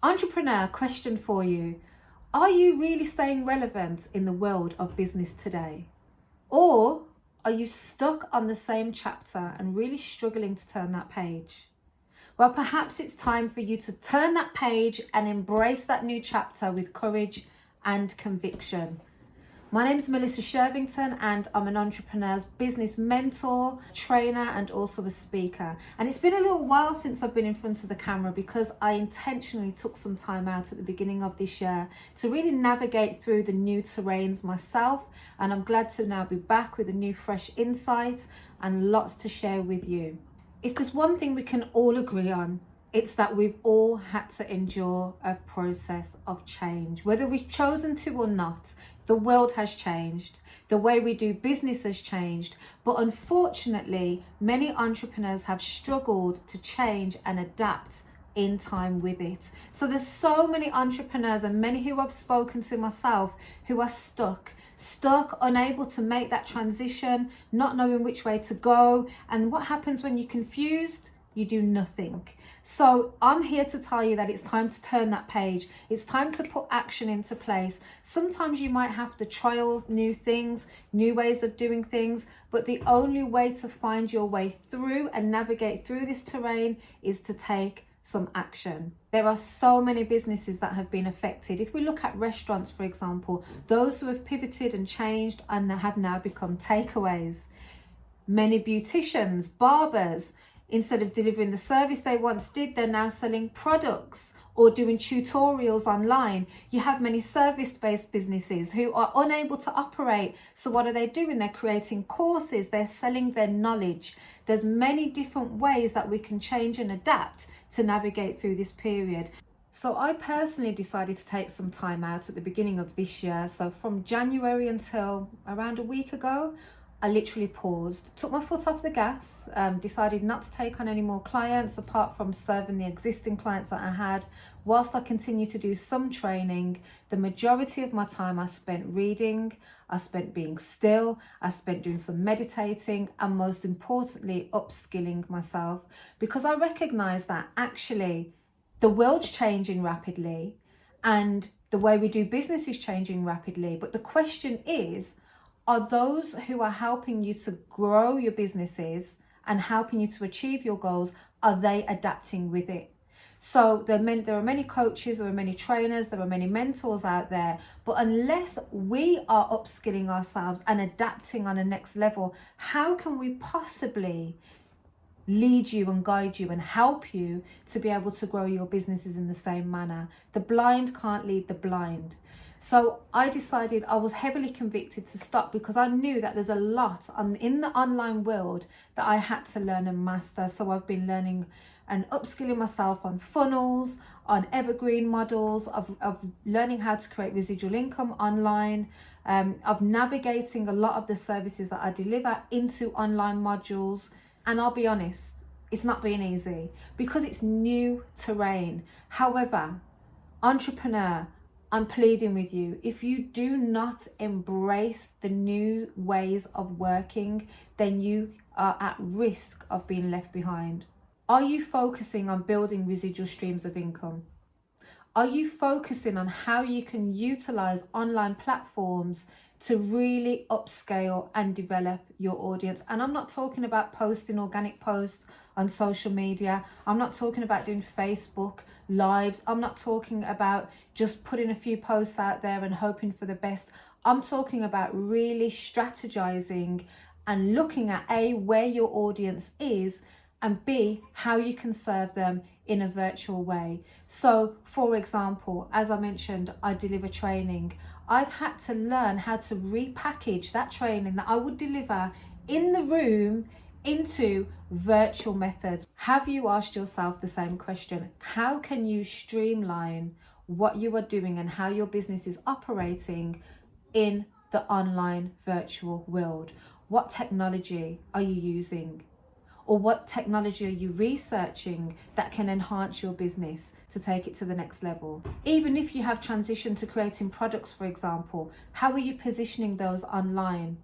Entrepreneur, question for you. Are you really staying relevant in the world of business today? Or are you stuck on the same chapter and really struggling to turn that page? Well, perhaps it's time for you to turn that page and embrace that new chapter with courage and conviction. My name is Melissa Shervington and I'm an entrepreneur's business mentor, trainer and also a speaker. And it's been a little while since I've been in front of the camera because I intentionally took some time out at the beginning of this year to really navigate through the new terrains myself. And I'm glad to now be back with a new fresh insight and lots to share with you. If there's one thing we can all agree on, it's that we've all had to endure a process of change. Whether we've chosen to or not, the world has changed. The way we do business has changed. But unfortunately, many entrepreneurs have struggled to change and adapt in time with it. So there's so many entrepreneurs and many who I've spoken to myself who are stuck, unable to make that transition, not knowing which way to go. And what happens when you're confused? You do nothing. So I'm here to tell you that it's time to turn that page. It's time to put action into place. Sometimes you might have to trial new things, new ways of doing things, but the only way to find your way through and navigate through this terrain is to take some action. There are so many businesses that have been affected. If we look at restaurants, for example, those who have pivoted and changed and have now become takeaways. Many beauticians, barbers, instead of delivering the service they once did, they're now selling products or doing tutorials online. You have many service-based businesses who are unable to operate. So what are they doing? They're creating courses, they're selling their knowledge. There's many different ways that we can change and adapt to navigate through this period. So I personally decided to take some time out at the beginning of this year. So from January until around a week ago, I literally paused, took my foot off the gas, decided not to take on any more clients apart from serving the existing clients that I had. Whilst I continued to do some training, the majority of my time I spent reading, I spent being still, I spent doing some meditating, and most importantly, upskilling myself, because I recognize that actually the world's changing rapidly and the way we do business is changing rapidly. But the question is, are those who are helping you to grow your businesses and helping you to achieve your goals, are they adapting with it? So there are many coaches, there are many trainers, there are many mentors out there, but unless we are upskilling ourselves and adapting on a next level, how can we possibly lead you and guide you and help you to be able to grow your businesses in the same manner? The blind can't lead the blind. So I decided, I was heavily convicted to stop because I knew that there's a lot in the online world that I had to learn and master. So I've been learning and upskilling myself on funnels, on evergreen models, of learning how to create residual income online, of navigating a lot of the services that I deliver into online modules. And I'll be honest, it's not been easy because it's new terrain. However, entrepreneur, I'm pleading with you, if you do not embrace the new ways of working, then you are at risk of being left behind. Are you focusing on building residual streams of income? Are you focusing on how you can utilize online platforms to really upscale and develop your audience? And I'm not talking about posting organic posts on social media. I'm not talking about doing Facebook lives. I'm not talking about just putting a few posts out there and hoping for the best. I'm talking about really strategizing and looking at A, where your audience is, and B, how you can serve them in a virtual way. So for example, as I mentioned, I deliver training. I've had to learn how to repackage that training that I would deliver in the room into virtual methods. Have you asked yourself the same question? How can you streamline what you are doing and how your business is operating in the online virtual world? What technology are you using? Or what technology are you researching that can enhance your business to take it to the next level? Even if you have transitioned to creating products, for example, how are you positioning those online?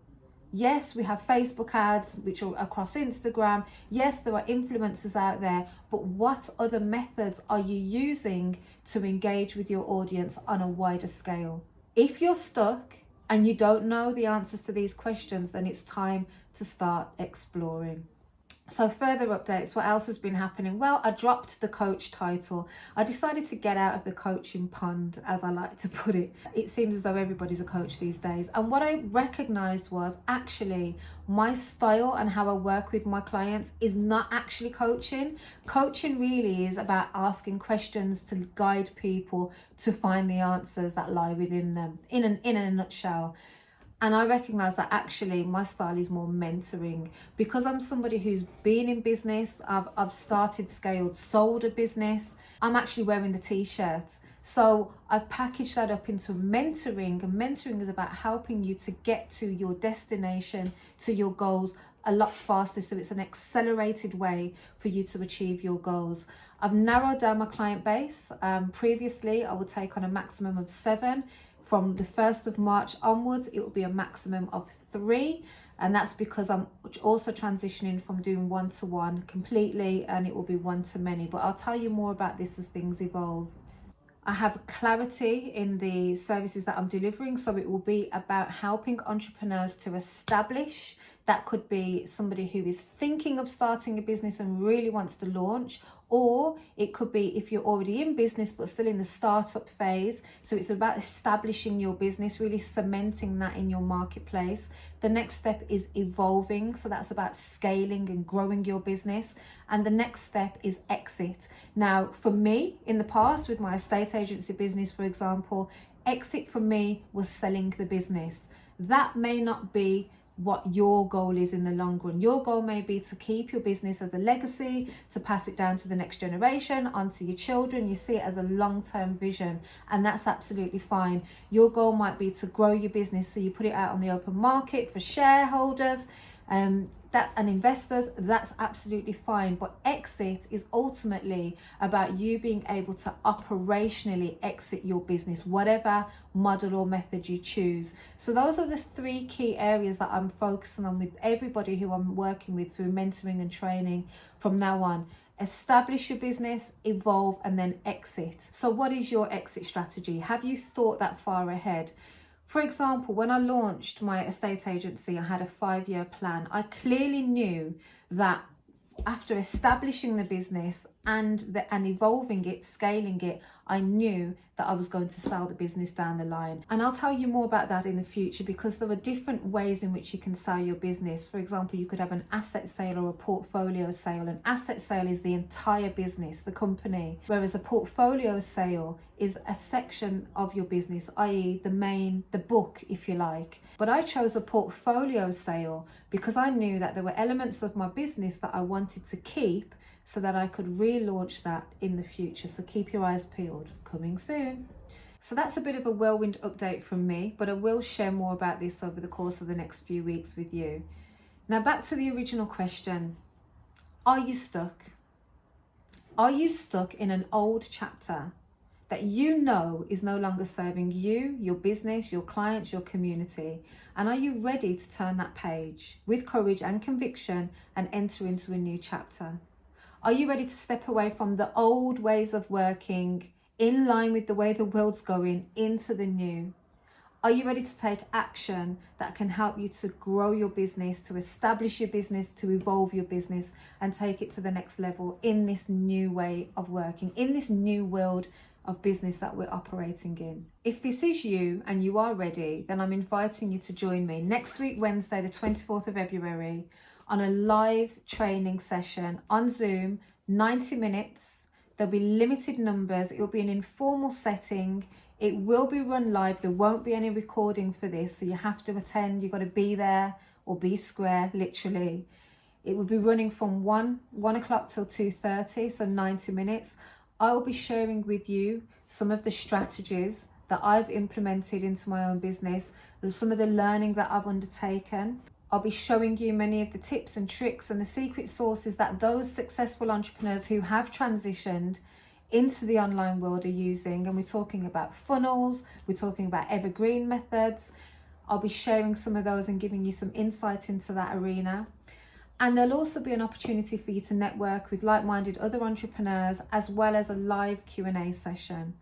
Yes, we have Facebook ads, which are across Instagram. Yes, there are influencers out there, but what other methods are you using to engage with your audience on a wider scale? If you're stuck and you don't know the answers to these questions, then it's time to start exploring. So further updates, what else has been happening? Well, I dropped the coach title. I decided to get out of the coaching pond, as I like to put it. It seems as though everybody's a coach these days. And what I recognized was actually my style and how I work with my clients is not actually coaching. Coaching really is about asking questions to guide people to find the answers that lie within them, in a nutshell. And I recognize that actually my style is more mentoring, because I'm somebody who's been in business. I've started, scaled, sold a business. I'm actually wearing the t-shirt. So I've packaged that up into mentoring, and mentoring is about helping you to get to your destination, to your goals a lot faster. So it's an accelerated way for you to achieve your goals. I've narrowed down my client base. Previously, I would take on a maximum of 7. From the 1st of March onwards, it will be a maximum of 3. And that's because I'm also transitioning from doing one-to-one completely, and it will be one-to-many. But I'll tell you more about this as things evolve. I have clarity in the services that I'm delivering. So it will be about helping entrepreneurs to establish. That could be somebody who is thinking of starting a business and really wants to launch, or it could be if you're already in business but still in the startup phase. So it's about establishing your business, really cementing that in your marketplace. The next step is evolving. So that's about scaling and growing your business. And the next step is exit. Now, for me, in the past, with my estate agency business, for example, exit for me was selling the business. That may not be what your goal is in the long run. Your goal may be to keep your business as a legacy, to pass it down to the next generation, onto your children. You see it as a long-term vision, and that's absolutely fine. Your goal might be to grow your business, so you put it out on the open market for shareholders and investors. That's absolutely fine. But exit is ultimately about you being able to operationally exit your business, whatever model or method you choose. So those are the 3 key areas that I'm focusing on with everybody who I'm working with through mentoring and training from now on. Establish your business, evolve, and then exit. So what is your exit strategy? Have you thought that far ahead? For example, when I launched my estate agency, I had a 5-year plan. I clearly knew that after establishing the business and evolving it, scaling it, I knew that I was going to sell the business down the line. And I'll tell you more about that in the future, because there are different ways in which you can sell your business. For example, you could have an asset sale or a portfolio sale. An asset sale is the entire business, the company, whereas a portfolio sale is a section of your business, i.e. the book, if you like. But I chose a portfolio sale because I knew that there were elements of my business that I wanted to keep, so that I could relaunch that in the future. So keep your eyes peeled, coming soon. So that's a bit of a whirlwind update from me, but I will share more about this over the course of the next few weeks with you. Now back to the original question. Are you stuck? Are you stuck in an old chapter that you know is no longer serving you, your business, your clients, your community? And are you ready to turn that page with courage and conviction and enter into a new chapter? Are you ready to step away from the old ways of working in line with the way the world's going into the new? Are you ready to take action that can help you to grow your business, to establish your business, to evolve your business and take it to the next level in this new way of working, in this new world of business that we're operating in? If this is you and you are ready, then I'm inviting you to join me next week, Wednesday, the 24th of February, on a live training session on Zoom, 90 minutes. There'll be limited numbers. It will be an informal setting. It will be run live. There won't be any recording for this, so you have to attend. You've got to be there or be square, literally. It will be running from 1 o'clock till 2:30, so 90 minutes. I will be sharing with you some of the strategies that I've implemented into my own business, and some of the learning that I've undertaken. I'll be showing you many of the tips and tricks and the secret sources that those successful entrepreneurs who have transitioned into the online world are using. And we're talking about funnels, we're talking about evergreen methods, I'll be sharing some of those and giving you some insight into that arena. And there'll also be an opportunity for you to network with like-minded other entrepreneurs, as well as a live Q&A session.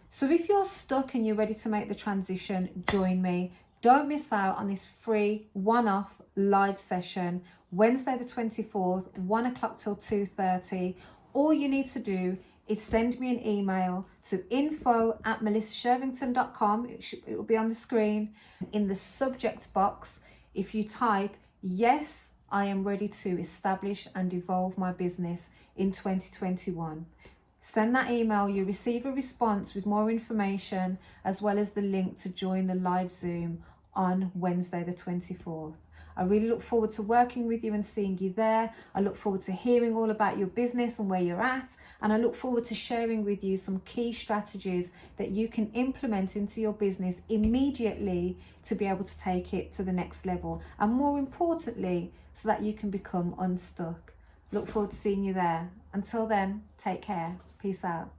So if you're stuck and you're ready to make the transition, join me. Don't miss out on this free one-off live session, Wednesday the 24th, 1 o'clock till 2:30. All you need to do is send me an email to info@melissashervington.com. It will be on the screen. In the subject box, if you type, yes, I am ready to establish and evolve my business in 2021. Send that email, you receive a response with more information, as well as the link to join the live Zoom on Wednesday the 24th. I really look forward to working with you and seeing you there. I look forward to hearing all about your business and where you're at. And I look forward to sharing with you some key strategies that you can implement into your business immediately to be able to take it to the next level. And more importantly, so that you can become unstuck. Look forward to seeing you there. Until then, take care. Peace out.